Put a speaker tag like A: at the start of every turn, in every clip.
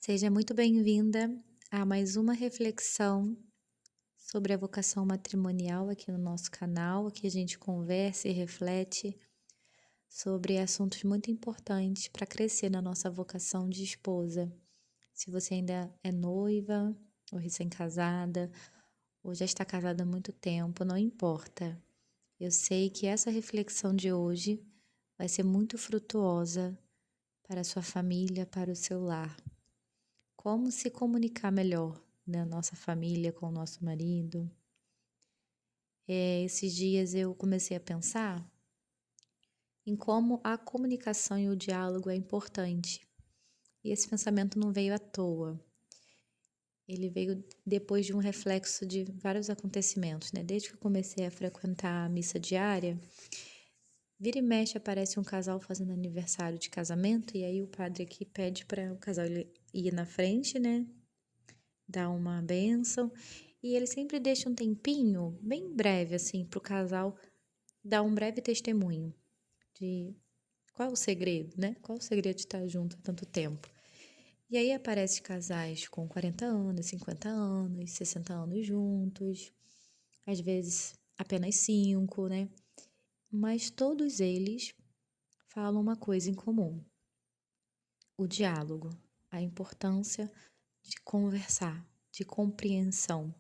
A: Seja muito bem-vinda a mais uma reflexão sobre a vocação matrimonial aqui no nosso canal. Aqui a gente conversa e reflete sobre assuntos muito importantes para crescer na nossa vocação de esposa. Se você ainda é noiva ou recém-casada, ou já está casada há muito tempo, não importa. Eu sei que essa reflexão de hoje vai ser muito frutuosa para a sua família, para o seu lar. Como se comunicar melhor na nossa família com o nosso marido. Esses dias eu comecei a pensar em como a comunicação e o diálogo é importante. E esse pensamento não veio à toa. Ele veio depois de um reflexo de vários acontecimentos, né? Desde que eu comecei a frequentar a missa diária, vira e mexe aparece um casal fazendo aniversário de casamento, e aí o padre aqui pede para o casal ir na frente, né? Dar uma bênção. E ele sempre deixa um tempinho, bem breve, assim, para o casal dar um breve testemunho de qual é o segredo, né? Qual é o segredo de estar junto há tanto tempo. E aí aparecem casais com 40 anos, 50 anos, 60 anos juntos, às vezes apenas 5, né? Mas todos eles falam uma coisa em comum: o diálogo, a importância de conversar, de compreensão,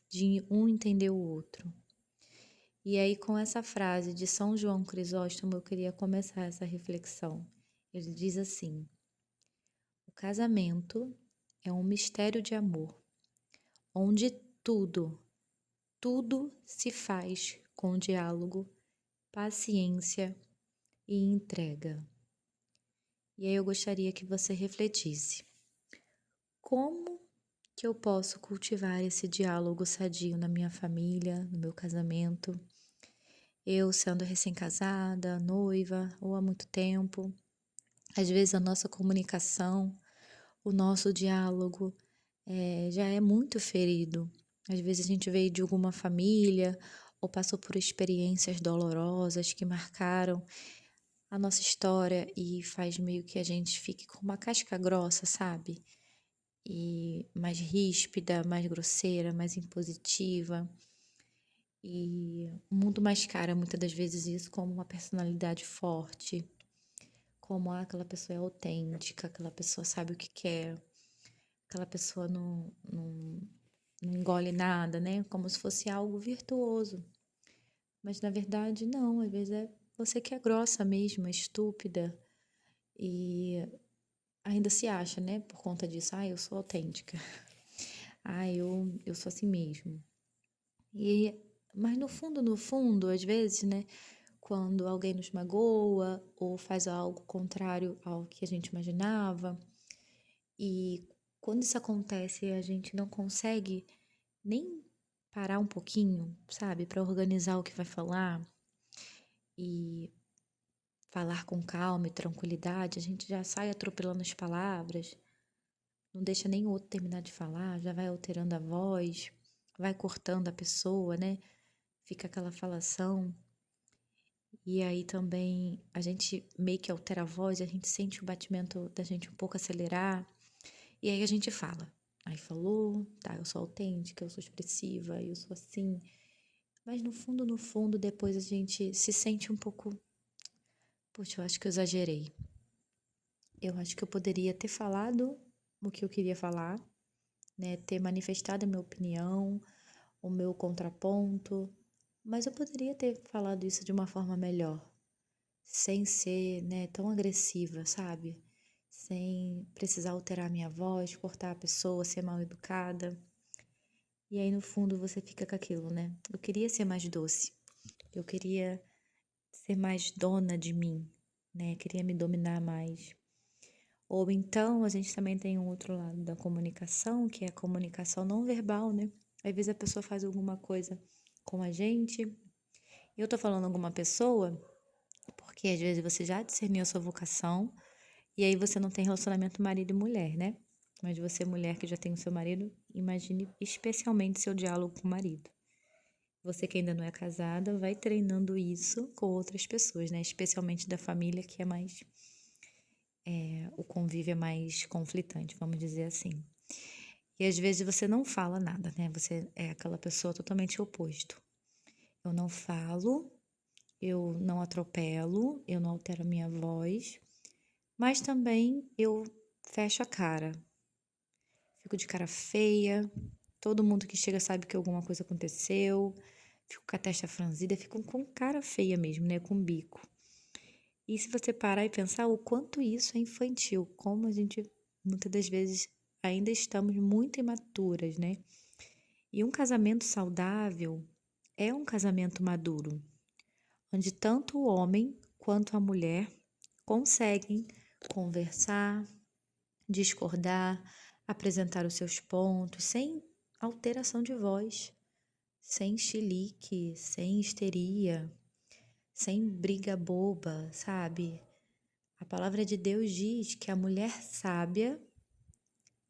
A: de um entender o outro. E aí, com essa frase de São João Crisóstomo, eu queria começar essa reflexão. Ele diz assim: o casamento é um mistério de amor, onde tudo se faz com diálogo, paciência e entrega. E aí eu gostaria que você refletisse: como que eu posso cultivar esse diálogo sadio na minha família, no meu casamento? Eu sendo recém-casada, noiva ou há muito tempo, às vezes a nossa comunicação, o nosso diálogo já é muito ferido. Às vezes a gente veio de alguma família ou passou por experiências dolorosas que marcaram a nossa história e faz meio que a gente fique com uma casca grossa, sabe? E mais ríspida, mais grosseira, mais impositiva. E o mundo mascara muitas das vezes isso como uma personalidade forte, como aquela pessoa é autêntica, aquela pessoa sabe o que quer, aquela pessoa não engole nada, né? Como se fosse algo virtuoso. Mas na verdade, não, às vezes é você que é grossa mesmo, é estúpida e ainda se acha, né? Por conta disso, eu sou autêntica, eu sou assim mesmo. E, mas no fundo, às vezes, né? Quando alguém nos magoa ou faz algo contrário ao que a gente imaginava, e quando isso acontece, a gente não consegue nem parar um pouquinho, sabe, para organizar o que vai falar e falar com calma e tranquilidade, a gente já sai atropelando as palavras, não deixa nem o outro terminar de falar, já vai alterando a voz, vai cortando a pessoa, né? Fica aquela falação. E aí também a gente meio que altera a voz, a gente sente o batimento da gente um pouco acelerar, e aí a gente fala. Aí falou, tá, eu sou autêntica, eu sou expressiva, eu sou assim. Mas no fundo, depois a gente se sente um pouco, poxa, eu acho que eu exagerei. Eu acho que eu poderia ter falado o que eu queria falar, né? Ter manifestado a minha opinião, o meu contraponto, mas eu poderia ter falado isso de uma forma melhor, sem ser, né, tão agressiva, sabe? Sem precisar alterar minha voz, cortar a pessoa, ser mal educada. E aí no fundo você fica com aquilo, né? Eu queria ser mais doce. Eu queria ser mais dona de mim, né? Queria me dominar mais. Ou então a gente também tem um outro lado da comunicação, que é a comunicação não verbal, né? Às vezes a pessoa faz alguma coisa com a gente. Eu tô falando alguma pessoa, porque às vezes você já discerniu a sua vocação, e aí você não tem relacionamento marido e mulher, né? Mas você, mulher que já tem o seu marido, imagine especialmente seu diálogo com o marido. Você que ainda não é casada, vai treinando isso com outras pessoas, né? Especialmente da família, que é mais o convívio é mais conflitante, vamos dizer assim. E às vezes você não fala nada, né? Você é aquela pessoa totalmente oposto. Eu não falo, eu não atropelo, eu não altero a minha voz, mas também eu fecho a cara, fico de cara feia, todo mundo que chega sabe que alguma coisa aconteceu, fico com a testa franzida, fico com cara feia mesmo, né? Com bico. E se você parar e pensar o quanto isso é infantil, como a gente muitas das vezes ainda estamos muito imaturas, né? E um casamento saudável é um casamento maduro, onde tanto o homem quanto a mulher conseguem conversar, discordar, apresentar os seus pontos sem alteração de voz, sem chilique, sem histeria, sem briga boba, sabe? A palavra de Deus diz que a mulher sábia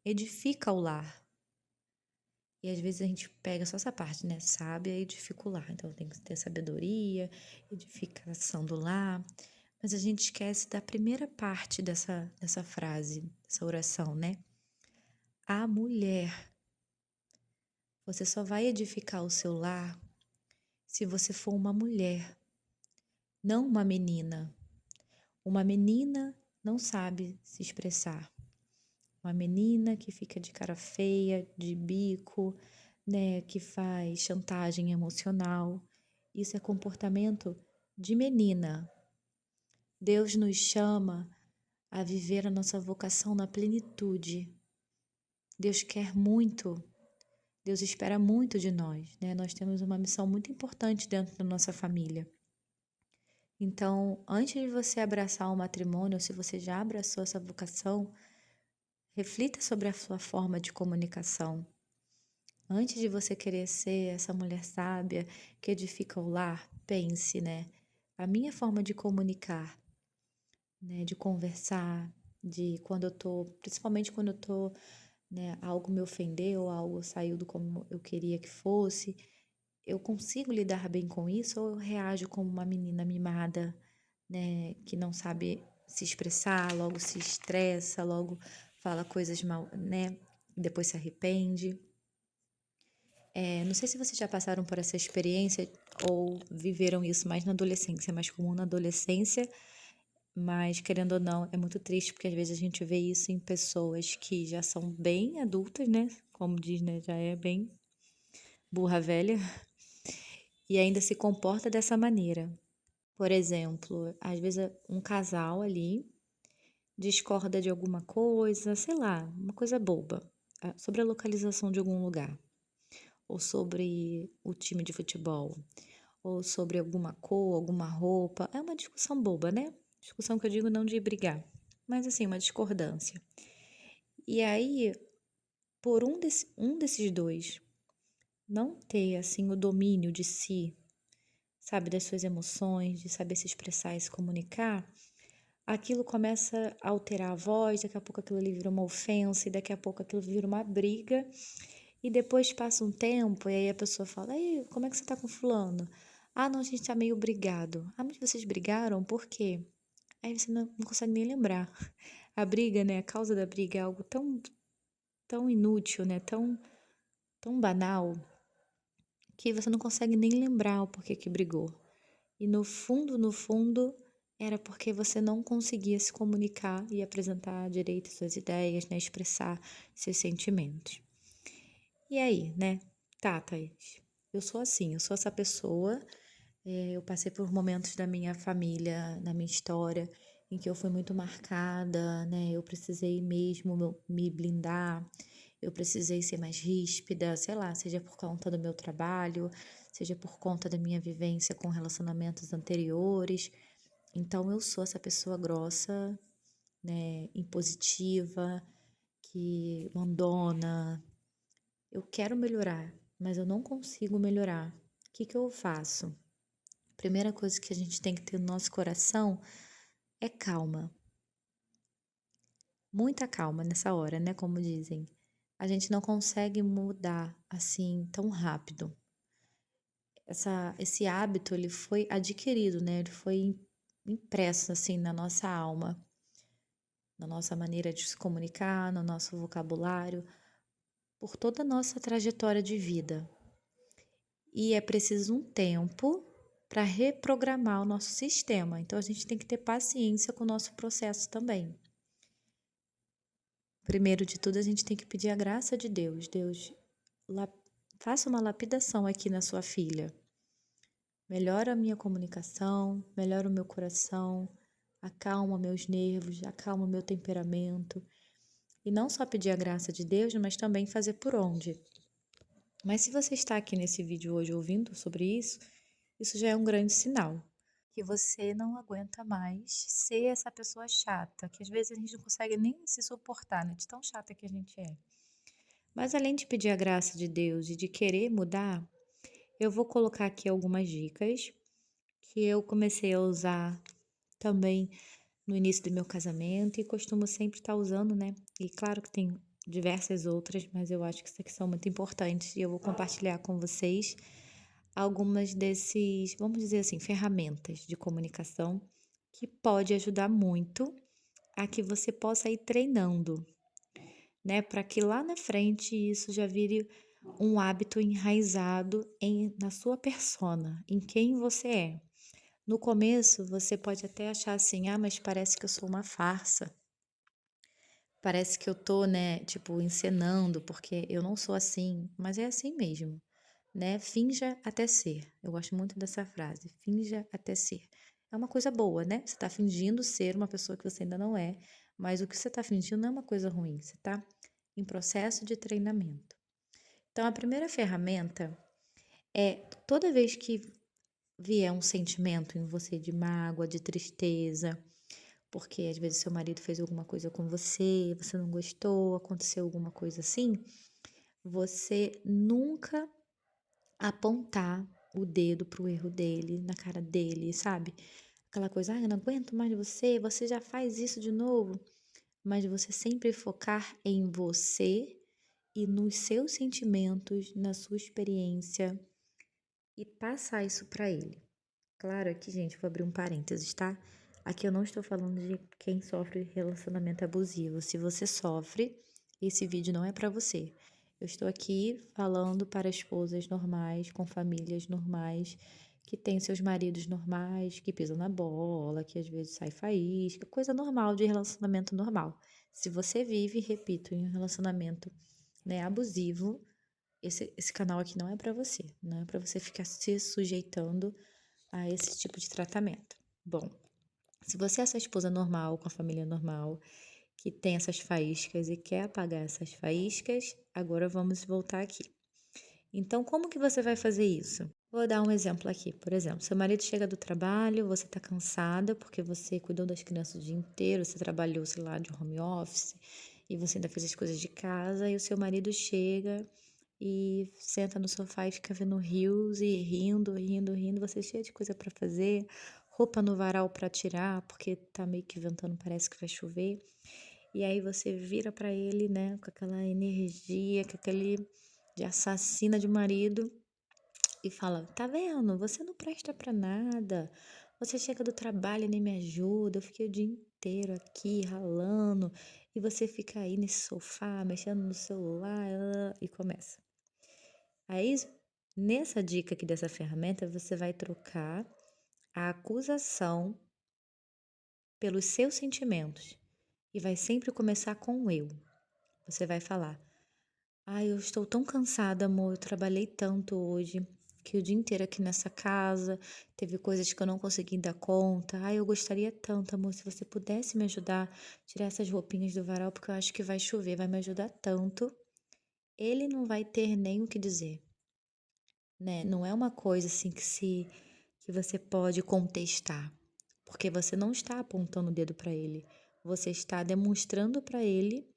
A: edifica o lar. E às vezes a gente pega só essa parte, né? Sábia edifica o lar. Então tem que ter sabedoria, edificação do lar. Mas a gente esquece da primeira parte dessa frase, dessa oração, né? A mulher. Você só vai edificar o seu lar se você for uma mulher, não uma menina. Uma menina não sabe se expressar. Uma menina que fica de cara feia, de bico, né, que faz chantagem emocional. Isso é comportamento de menina. Deus nos chama a viver a nossa vocação na plenitude. Deus quer muito, Deus espera muito de nós, né? Nós temos uma missão muito importante dentro da nossa família. Então, antes de você abraçar o matrimônio, ou se você já abraçou essa vocação, reflita sobre a sua forma de comunicação. Antes de você querer ser essa mulher sábia que edifica o lar, pense, né? A minha forma de comunicar, né? De conversar, de quando eu tô, principalmente quando eu tô, né? Algo me ofendeu, algo saiu do como eu queria que fosse. Eu consigo lidar bem com isso ou eu reajo como uma menina mimada, né? Que não sabe se expressar, logo se estressa, logo fala coisas mal, né? Depois se arrepende. Não sei se vocês já passaram por essa experiência ou viveram isso mais na adolescência, mais comum na adolescência, mas querendo ou não, é muito triste porque às vezes a gente vê isso em pessoas que já são bem adultas, né? Como diz, né? Já é bem burra velha e ainda se comporta dessa maneira. Por exemplo, às vezes um casal ali discorda de alguma coisa, sei lá, uma coisa boba, sobre a localização de algum lugar, ou sobre o time de futebol, ou sobre alguma cor, alguma roupa. É uma discussão boba, né? Discussão que eu digo não de brigar, mas assim, uma discordância. E aí, por um desses dois não ter assim o domínio de si, sabe, das suas emoções, de saber se expressar e se comunicar, aquilo começa a alterar a voz, daqui a pouco aquilo ali vira uma ofensa, e daqui a pouco aquilo vira uma briga, e depois passa um tempo, e aí a pessoa fala, aí, como é que você tá com fulano? Ah, não, a gente tá meio brigado. Ah, mas vocês brigaram? Por quê? Aí você não consegue nem lembrar. A briga, né, a causa da briga é algo tão inútil, né, tão banal, que você não consegue nem lembrar o porquê que brigou. E no fundo, era porque você não conseguia se comunicar e apresentar direito suas ideias, né? Expressar seus sentimentos. E aí, né? Tá, Thaís, eu sou assim, eu sou essa pessoa. Eu passei por momentos da minha família, na minha história, em que eu fui muito marcada, né? Eu precisei mesmo me blindar, eu precisei ser mais ríspida, sei lá, seja por conta do meu trabalho, seja por conta da minha vivência com relacionamentos anteriores. Então eu sou essa pessoa grossa, né, impositiva, que mandona. Eu quero melhorar, mas eu não consigo melhorar. O que que eu faço? Primeira coisa que a gente tem que ter no nosso coração é calma. Muita calma nessa hora, né? Como dizem. A gente não consegue mudar assim tão rápido. Esse hábito, ele foi adquirido, né? Ele foi impresso assim na nossa alma. na nossa maneira de se comunicar, no nosso vocabulário, por toda a nossa trajetória de vida. E é preciso um tempo para reprogramar o nosso sistema. Então a gente tem que ter paciência com o nosso processo também. Primeiro de tudo, a gente tem que pedir a graça de Deus. Deus, faça uma lapidação aqui na sua filha. Melhora a minha comunicação, melhora o meu coração, acalma meus nervos, acalma meu temperamento. E não só pedir a graça de Deus, mas também fazer por onde. Mas se você está aqui nesse vídeo hoje ouvindo sobre isso já é um grande sinal que você não aguenta mais ser essa pessoa chata, que às vezes a gente não consegue nem se suportar, né? De tão chata que a gente é. Mas além de pedir a graça de Deus e de querer mudar, eu vou colocar aqui algumas dicas que eu comecei a usar também no início do meu casamento e costumo sempre estar usando, né? E claro que tem diversas outras, mas eu acho que essas aqui são muito importantes e eu vou compartilhar com vocês algumas desses, vamos dizer assim, ferramentas de comunicação que pode ajudar muito a que você possa ir treinando, né? Para que lá na frente isso já vire um hábito enraizado na sua persona, em quem você é. No começo, você pode até achar assim, mas parece que eu sou uma farsa. Parece que eu tô, né, tipo, encenando, porque eu não sou assim, mas é assim mesmo, né? Finja até ser. Eu gosto muito dessa frase, finja até ser. É uma coisa boa, né? Você tá fingindo ser uma pessoa que você ainda não é, mas o que você tá fingindo não é uma coisa ruim, você tá em processo de treinamento. Então, a primeira ferramenta é toda vez que vier um sentimento em você de mágoa, de tristeza, porque às vezes seu marido fez alguma coisa com você, você não gostou, aconteceu alguma coisa assim, você nunca apontar o dedo pro erro dele, na cara dele, sabe? Aquela coisa, eu não aguento mais você, você já faz isso de novo. Mas você sempre focar em você e nos seus sentimentos, na sua experiência e passar isso para ele. Claro, aqui, gente, vou abrir um parênteses, tá? Aqui eu não estou falando de quem sofre relacionamento abusivo. Se você sofre, esse vídeo não é para você. Eu estou aqui falando para esposas normais, com famílias normais, que têm seus maridos normais, que pisam na bola, que às vezes sai faísca, coisa normal de relacionamento normal. Se você vive, repito, em um relacionamento, né, abusivo, esse canal aqui não é para você. Não é para você ficar se sujeitando a esse tipo de tratamento. Bom, se você é essa esposa normal, com a família normal, que tem essas faíscas e quer apagar essas faíscas, agora vamos voltar aqui. Então, como que você vai fazer isso? Vou dar um exemplo aqui. Por exemplo, seu marido chega do trabalho, você tá cansada porque você cuidou das crianças o dia inteiro, você trabalhou, sei lá, de home office, e você ainda fez as coisas de casa, e o seu marido chega e senta no sofá e fica vendo reels e rindo, rindo, rindo, você cheia de coisa para fazer, roupa no varal para tirar, porque tá meio que ventando, parece que vai chover. E aí você vira para ele, né, com aquela energia, com aquele de assassina de marido e fala: "Tá vendo? Você não presta para nada. Você chega do trabalho e nem me ajuda. Eu fiquei o dia inteiro aqui ralando e você fica aí nesse sofá mexendo no celular", e começa. Aí, nessa dica aqui dessa ferramenta, você vai trocar a acusação pelos seus sentimentos e vai sempre começar com o eu. Você vai falar: "Ai, eu estou tão cansada, amor. Eu trabalhei tanto hoje, que o dia inteiro aqui nessa casa, teve coisas que eu não consegui dar conta. Ai, eu gostaria tanto, amor, se você pudesse me ajudar a tirar essas roupinhas do varal, porque eu acho que vai chover, vai me ajudar tanto." Ele não vai ter nem o que dizer, né? Não é uma coisa assim que você pode contestar, porque você não está apontando o dedo para ele. Você está demonstrando para ele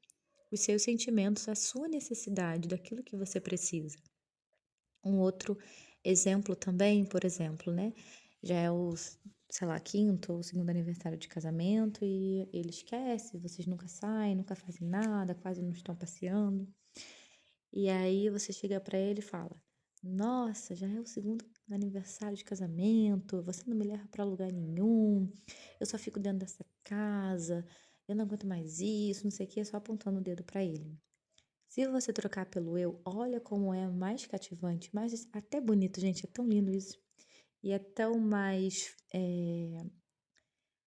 A: os seus sentimentos, a sua necessidade, daquilo que você precisa. Um outro exemplo também, por exemplo, né? Já é o, sei lá, quinto ou segundo aniversário de casamento e ele esquece, vocês nunca saem, nunca fazem nada, quase não estão passeando. E aí você chega pra ele e fala: "Nossa, já é o segundo aniversário de casamento, você não me leva pra lugar nenhum, eu só fico dentro dessa casa eu não aguento mais isso, não sei o que, só apontando o dedo para ele. Se você trocar pelo eu, olha como é mais cativante, mais até bonito, gente, é tão lindo isso. E é tão mais.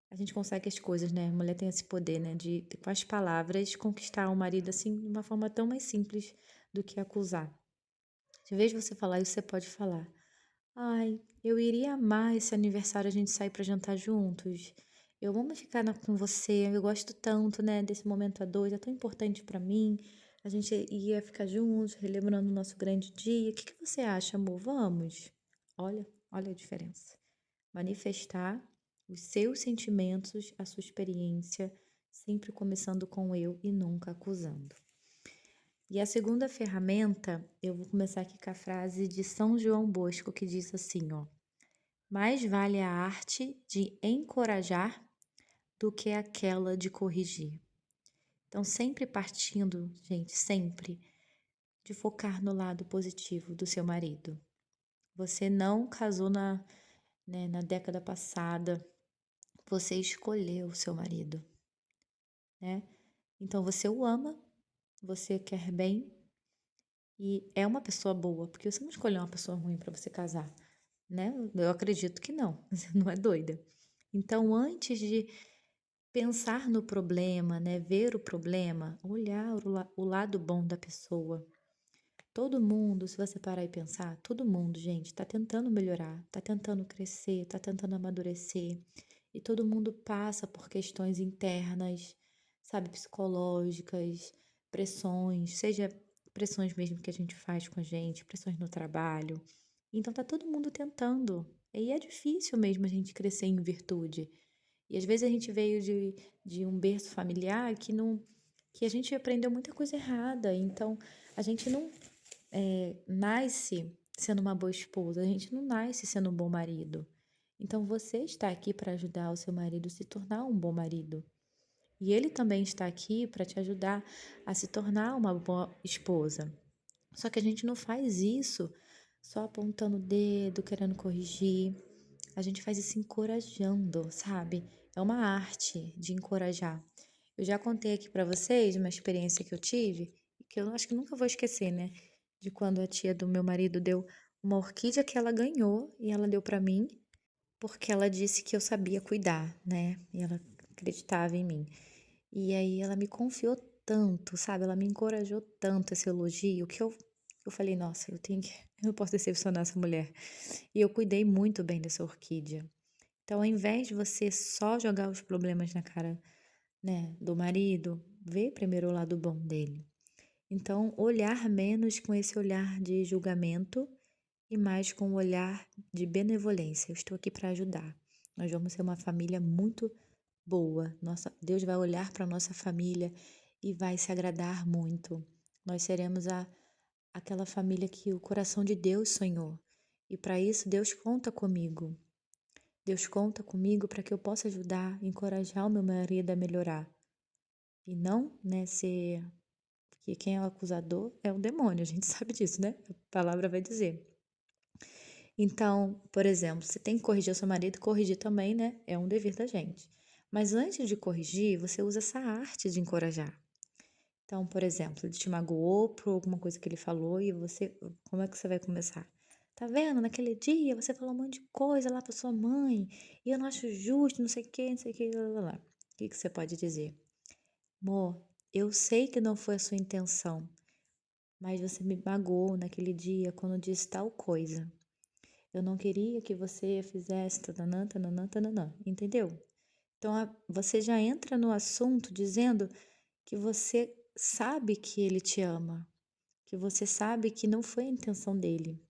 A: A gente consegue as coisas, né? A mulher tem esse poder, né? De com as palavras, conquistar o marido assim de uma forma tão mais simples do que acusar. De vez de você falar isso, você pode falar: Ai, eu iria amar esse aniversário a gente sair pra jantar juntos. Eu amo ficar com você, eu gosto tanto, né, desse momento a dois, é tão importante pra mim. A gente ia ficar juntos, relembrando o nosso grande dia. O que que você acha, amor? Vamos? Olha a diferença. Manifestar os seus sentimentos, a sua experiência, sempre começando com eu e nunca acusando. E a segunda ferramenta, eu vou começar aqui com a frase de São João Bosco, que diz assim, ó: mais vale a arte de encorajar do que aquela de corrigir. Então, sempre partindo, gente, sempre de focar no lado positivo do seu marido. Você não casou na década passada, você escolheu o seu marido, né? Então, você o ama, você quer bem e é uma pessoa boa, porque você não escolheu uma pessoa ruim para você casar, né? Eu acredito que não, você não é doida. Então, antes de pensar no problema, né, ver o problema, olhar o lado bom da pessoa. Todo mundo, se você parar e pensar, todo mundo, gente, tá tentando melhorar, tá tentando crescer, tá tentando amadurecer. E todo mundo passa por questões internas, sabe, psicológicas, pressões, seja pressões mesmo que a gente faz com a gente, pressões no trabalho. Então tá todo mundo tentando. E é difícil mesmo a gente crescer em virtude. E às vezes a gente veio de um berço familiar que não, que a gente aprendeu muita coisa errada. Então a gente não nasce sendo uma boa esposa, a gente não nasce sendo um bom marido. Então você está aqui para ajudar o seu marido a se tornar um bom marido. E ele também está aqui para te ajudar a se tornar uma boa esposa. Só que a gente não faz isso só apontando o dedo, querendo corrigir. A gente faz isso encorajando, sabe? É uma arte de encorajar. Eu já contei aqui pra vocês uma experiência que eu tive, que eu acho que nunca vou esquecer, né? De quando a tia do meu marido deu uma orquídea que ela ganhou e ela deu pra mim, porque ela disse que eu sabia cuidar, né? E ela acreditava em mim. E aí ela me confiou tanto, sabe? Ela me encorajou tanto esse elogio que eu falei, nossa, eu não posso decepcionar essa mulher. E eu cuidei muito bem dessa orquídea. Então, ao invés de você só jogar os problemas na cara, né, do marido, vê primeiro o lado bom dele. Então, olhar menos com esse olhar de julgamento e mais com o olhar de benevolência. Eu estou aqui para ajudar. Nós vamos ser uma família muito boa. Deus vai olhar para a nossa família e vai se agradar muito. Nós seremos aquela família que o coração de Deus sonhou. E para isso, Deus conta comigo. Deus conta comigo para que eu possa ajudar, encorajar o meu marido a melhorar. E não, né, ser. Porque quem é o acusador é o demônio, a gente sabe disso, né? A palavra vai dizer. Então, por exemplo, você tem que corrigir o seu marido, corrigir também, né? É um dever da gente. Mas antes de corrigir, você usa essa arte de encorajar. Então, por exemplo, ele te magoou por alguma coisa que ele falou e você, como é que você vai começar? Tá vendo? Naquele dia você falou um monte de coisa lá pra sua mãe e eu não acho justo, não sei o que, lá, lá, lá. O que que você pode dizer? Amor, eu sei que não foi a sua intenção, mas você me magoou naquele dia quando disse tal coisa. Eu não queria que você fizesse tananã, tananã, tananã, entendeu? Então, você já entra no assunto dizendo que você sabe que ele te ama, que você sabe que não foi a intenção dele,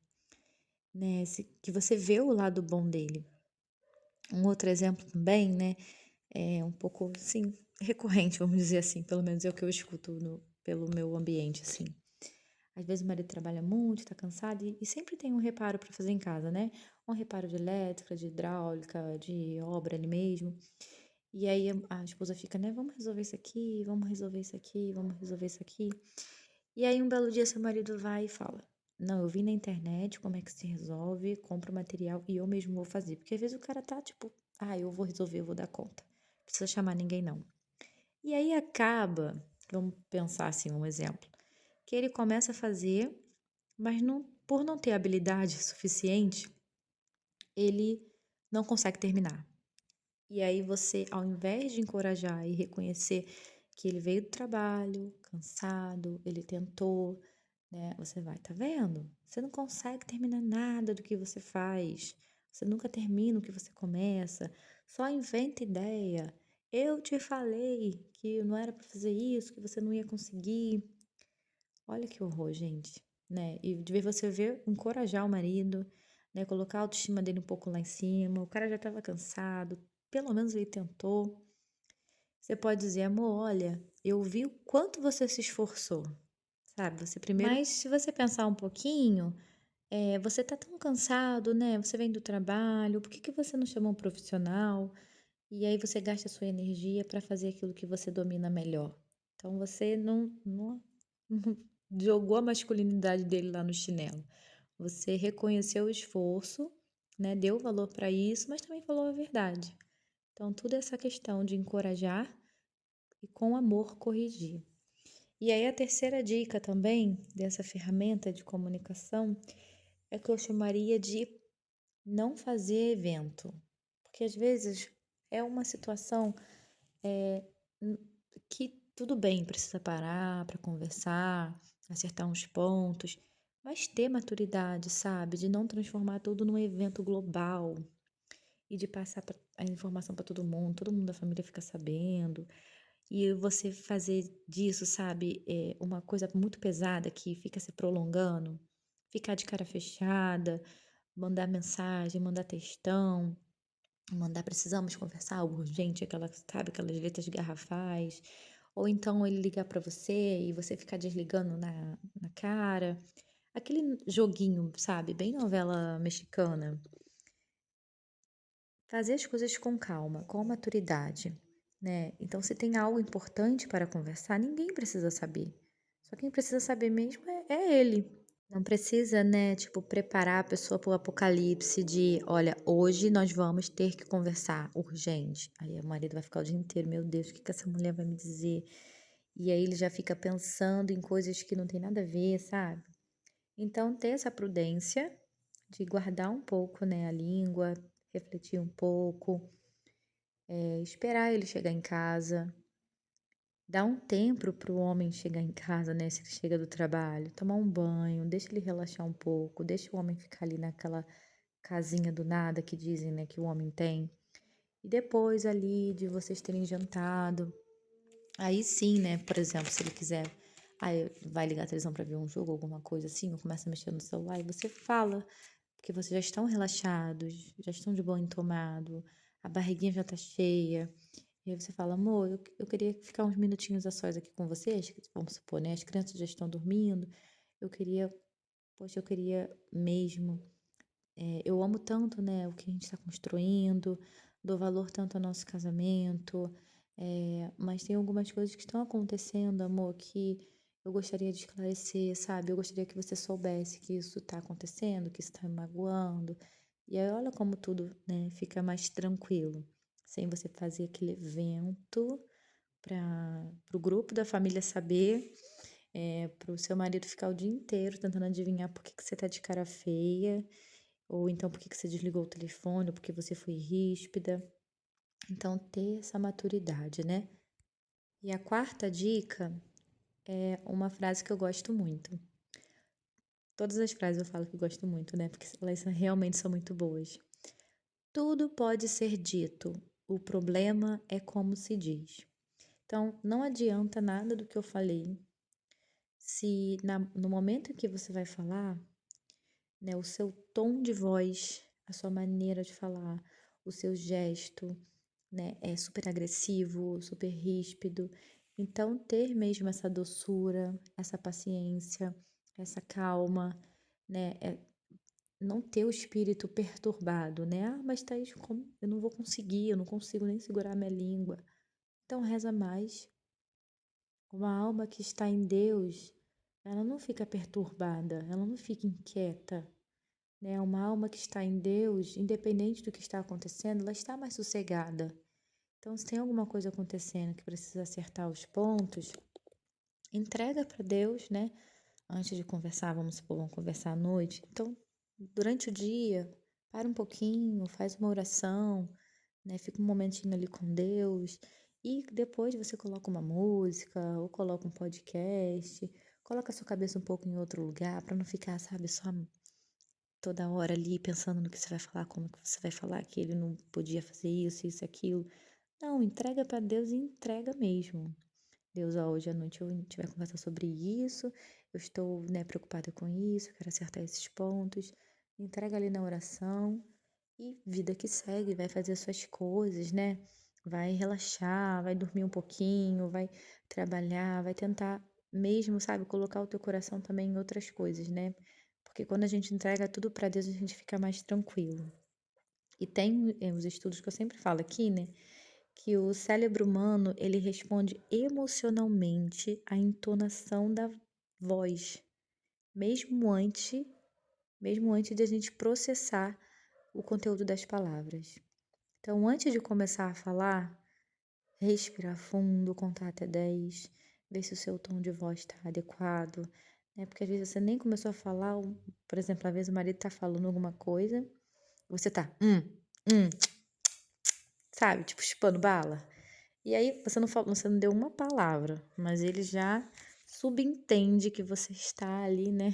A: né? Que você vê o lado bom dele. Um outro exemplo também, né? É um pouco, assim, recorrente, vamos dizer assim, pelo menos é o que eu escuto pelo meu ambiente, assim. Às vezes o marido trabalha muito, tá cansado e sempre tem um reparo para fazer em casa, né? Um reparo de elétrica, de hidráulica, de obra ali mesmo. E aí a esposa fica, né? Vamos resolver isso aqui, vamos resolver isso aqui, vamos resolver isso aqui. E aí um belo dia seu marido vai e fala: Não, eu vi na internet como é que se resolve, compra o material e eu mesmo vou fazer. Porque às vezes o cara tá tipo, eu vou resolver, eu vou dar conta. Não precisa chamar ninguém, não. E aí acaba, vamos pensar assim, um exemplo, que ele começa a fazer, mas por não ter habilidade suficiente, ele não consegue terminar. E aí você, ao invés de encorajar e reconhecer que ele veio do trabalho, cansado, ele tentou, né? Você vai, tá vendo? Você não consegue terminar nada do que você faz. Você nunca termina o que você começa. Só inventa ideia. Eu te falei que não era para fazer isso, que você não ia conseguir. Olha que horror, gente, né? E de ver você ver, encorajar o marido, né? Colocar a autoestima dele um pouco lá em cima. O cara já estava cansado, pelo menos ele tentou. Você pode dizer, amor, olha, eu vi o quanto você se esforçou, sabe? Você primeiro. Mas se você pensar um pouquinho, você tá tão cansado, né? Você vem do trabalho, por que que você não chama um profissional? E aí você gasta a sua energia para fazer aquilo que você domina melhor. Então você não jogou a masculinidade dele lá no chinelo. Você reconheceu o esforço, né? Deu valor para isso, mas também falou a verdade. Então, tudo essa questão de encorajar e com amor corrigir. E aí, a terceira dica também dessa ferramenta de comunicação é que eu chamaria de não fazer evento. Porque às vezes é uma situação que tudo bem, precisa parar para conversar, acertar uns pontos, mas ter maturidade, sabe? De não transformar tudo num evento global e de passar a informação para todo mundo da família fica sabendo. E você fazer disso, sabe, uma coisa muito pesada que fica se prolongando, ficar de cara fechada, mandar mensagem, mandar textão, mandar precisamos conversar, algo urgente, sabe, aquelas letras garrafais, ou então ele ligar para você e você ficar desligando na cara. Aquele joguinho, sabe, bem novela mexicana. Fazer as coisas com calma, com maturidade, né? Então, se tem algo importante para conversar, ninguém precisa saber. Só quem precisa saber mesmo é ele. Não precisa, né, tipo, preparar a pessoa para o apocalipse de, olha, hoje nós vamos ter que conversar urgente. Aí o marido vai ficar o dia inteiro, meu Deus, o que que essa mulher vai me dizer? E aí ele já fica pensando em coisas que não tem nada a ver, sabe? Então, ter essa prudência de guardar um pouco, né, a língua, refletir um pouco, esperar ele chegar em casa, dar um tempo para o homem chegar em casa, né, se ele chega do trabalho, tomar um banho, deixa ele relaxar um pouco, deixa o homem ficar ali naquela casinha do nada que dizem, né, que o homem tem. E depois ali de vocês terem jantado, aí sim, né, por exemplo, se ele quiser, aí vai ligar a televisão para ver um jogo, alguma coisa assim, ou começa a mexer no celular e você fala, porque vocês já estão relaxados, já estão de banho tomado, a barriguinha já tá cheia. E aí você fala, amor, eu queria ficar uns minutinhos a sós aqui com vocês, vamos supor, né? As crianças já estão dormindo. Eu queria, poxa, eu queria mesmo. Eu amo tanto, né, o que a gente está construindo, dou valor tanto ao nosso casamento, mas tem algumas coisas que estão acontecendo, amor, que eu gostaria de esclarecer, sabe? Eu gostaria que você soubesse que isso está acontecendo, que isso está me magoando. E aí, olha como tudo, né, fica mais tranquilo, sem você fazer aquele evento para o grupo da família saber, para o seu marido ficar o dia inteiro tentando adivinhar por que que você tá de cara feia, ou então por que que você desligou o telefone, ou porque você foi ríspida. Então, ter essa maturidade, né? E a quarta dica é uma frase que eu gosto muito. Todas as frases eu falo que eu gosto muito, né? Porque elas realmente são muito boas. Tudo pode ser dito, o problema é como se diz. Então, não adianta nada do que eu falei se no momento em que você vai falar, né, o seu tom de voz, a sua maneira de falar, o seu gesto, né, é super agressivo, super ríspido. Então, ter mesmo essa doçura, essa paciência, essa calma, né, não ter o espírito perturbado, né? Ah, mas Thaís, como eu não vou conseguir, eu não consigo nem segurar minha língua. Então, reza mais. Uma alma que está em Deus, ela não fica perturbada, ela não fica inquieta, né? Uma alma que está em Deus, independente do que está acontecendo, ela está mais sossegada. Então, se tem alguma coisa acontecendo que precisa acertar os pontos, entrega para Deus, né? Antes de conversar, vamos supor, vamos conversar à noite. Então, durante o dia, para um pouquinho, faz uma oração, né? Fica um momentinho ali com Deus. E depois você coloca uma música ou coloca um podcast, coloca a sua cabeça um pouco em outro lugar para não ficar, sabe, só toda hora ali pensando no que você vai falar, como que você vai falar que ele não podia fazer isso, aquilo. Não, entrega para Deus e entrega mesmo. Deus, ó, hoje à noite a gente vai conversar sobre isso, eu estou, né, preocupada com isso, eu quero acertar esses pontos. Entrega ali na oração e vida que segue, vai fazer as suas coisas, né? Vai relaxar, vai dormir um pouquinho, vai trabalhar, vai tentar mesmo, sabe, colocar o teu coração também em outras coisas, né? Porque quando a gente entrega tudo para Deus, a gente fica mais tranquilo. E tem os estudos que eu sempre falo aqui, né? Que o cérebro humano, ele responde emocionalmente à entonação da voz, mesmo antes, mesmo antes de a gente processar o conteúdo das palavras. Então, antes de começar a falar, respira fundo, contar até 10, ver se o seu tom de voz está adequado, né? Porque às vezes você nem começou a falar, por exemplo, às vezes o marido está falando alguma coisa, você tá, sabe, tipo chupando bala. E aí você não falou, você não deu uma palavra, mas ele já subentende que você está ali, né,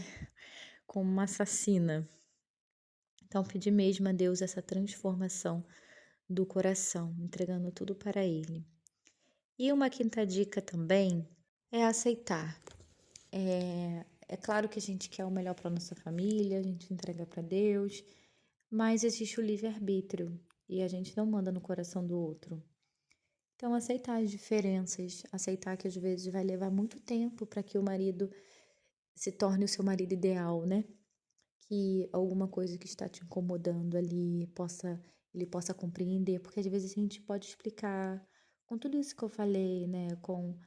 A: como uma assassina. Então, pedir mesmo a Deus essa transformação do coração, entregando tudo para Ele. E uma quinta dica também é aceitar. É claro que a gente quer o melhor para nossa família, a gente entrega para Deus, mas existe o livre-arbítrio e a gente não manda no coração do outro. Então, aceitar as diferenças, aceitar que às vezes vai levar muito tempo para que o marido se torne o seu marido ideal, né? Que alguma coisa que está te incomodando ali ele possa compreender, porque às vezes a gente pode explicar com tudo isso que eu falei, né? Com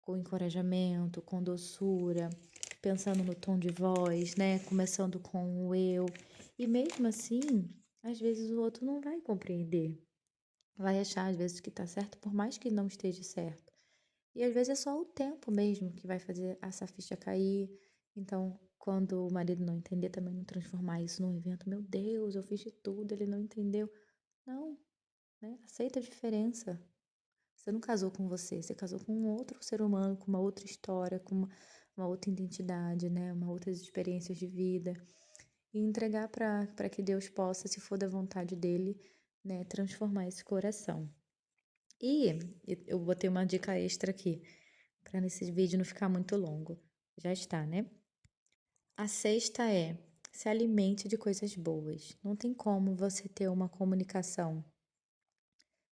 A: encorajamento, com doçura, pensando no tom de voz, né? Começando com o eu. E mesmo assim, às vezes o outro não vai compreender. Vai achar às vezes que tá certo, por mais que não esteja certo. E às vezes é só o tempo mesmo que vai fazer essa ficha cair. Então, quando o marido não entender, também não transformar isso num evento. Meu Deus, eu fiz de tudo, ele não entendeu. Não, né? Aceita a diferença. Você não casou com você casou com um outro ser humano, com uma outra história, com uma outra identidade, né? Uma outras experiências de vida. E entregar para que Deus possa, se for da vontade dele, né, transformar esse coração. E eu botei uma dica extra aqui, para nesse vídeo não ficar muito longo. Já está, né? A sexta é: se alimente de coisas boas. Não tem como você ter uma comunicação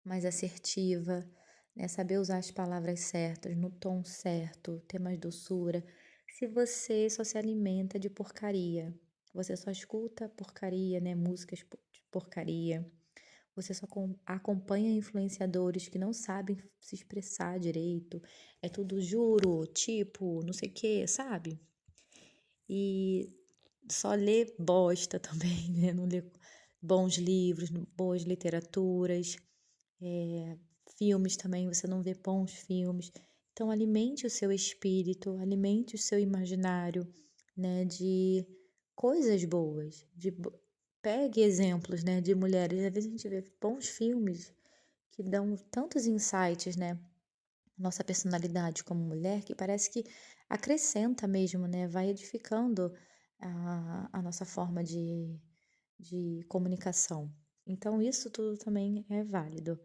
A: mais assertiva, né? Saber usar as palavras certas, no tom certo, ter mais doçura, se você só se alimenta de porcaria. Você só escuta porcaria, né? Músicas de porcaria. Você só acompanha influenciadores que não sabem se expressar direito. É tudo juro, tipo, não sei o quê, sabe? E só lê bosta também, né? Não lê bons livros, boas literaturas, filmes também, você não vê bons filmes. Então, alimente o seu espírito, alimente o seu imaginário, né? De coisas boas, pegue exemplos, né, de mulheres. Às vezes a gente vê bons filmes que dão tantos insights, né? Nossa personalidade como mulher, que parece que acrescenta mesmo, né? Vai edificando a nossa forma de comunicação. Então, isso tudo também é válido.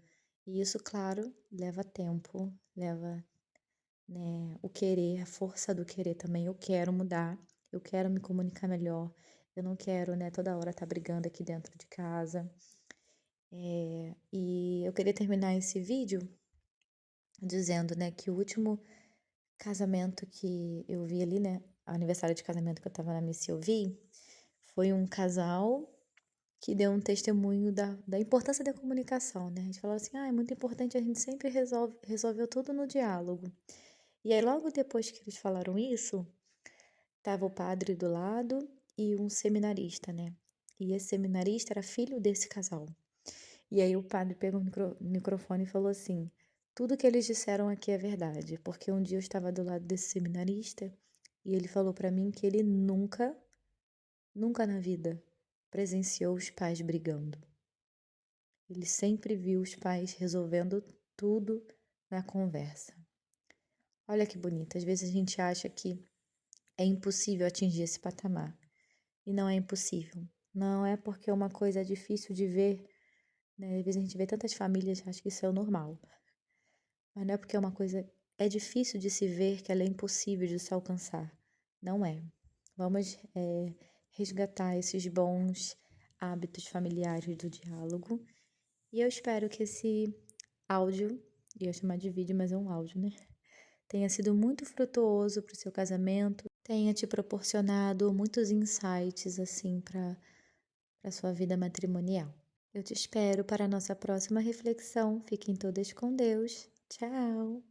A: E isso, claro, leva tempo, leva, né, o querer, a força do querer também. Eu quero mudar, eu quero me comunicar melhor, eu não quero, né, toda hora estar brigando aqui dentro de casa. E eu queria terminar esse vídeo dizendo, né, que o último casamento que eu vi ali, né, aniversário de casamento que eu tava na missa e eu vi, foi um casal que deu um testemunho da importância da comunicação, né? A gente falou assim, é muito importante, a gente sempre resolveu tudo no diálogo. E aí, logo depois que eles falaram isso, tava o padre do lado e um seminarista, né? E esse seminarista era filho desse casal. E aí o padre pegou o microfone e falou assim: tudo que eles disseram aqui é verdade, porque um dia eu estava do lado desse seminarista e ele falou pra mim que ele nunca, nunca na vida presenciou os pais brigando. Ele sempre viu os pais resolvendo tudo na conversa. Olha que bonito, às vezes a gente acha que é impossível atingir esse patamar. E não é impossível. Não é porque uma coisa é difícil de ver, né? Às vezes a gente vê tantas famílias que acham que isso é o normal. Mas não é porque uma coisa é difícil de se ver que ela é impossível de se alcançar. Não é. Vamos resgatar esses bons hábitos familiares do diálogo. E eu espero que esse áudio, ia chamar de vídeo, mas é um áudio, né? Tenha sido muito frutuoso para o seu casamento, tenha te proporcionado muitos insights assim para a sua vida matrimonial. Eu te espero para a nossa próxima reflexão. Fiquem todas com Deus. Tchau!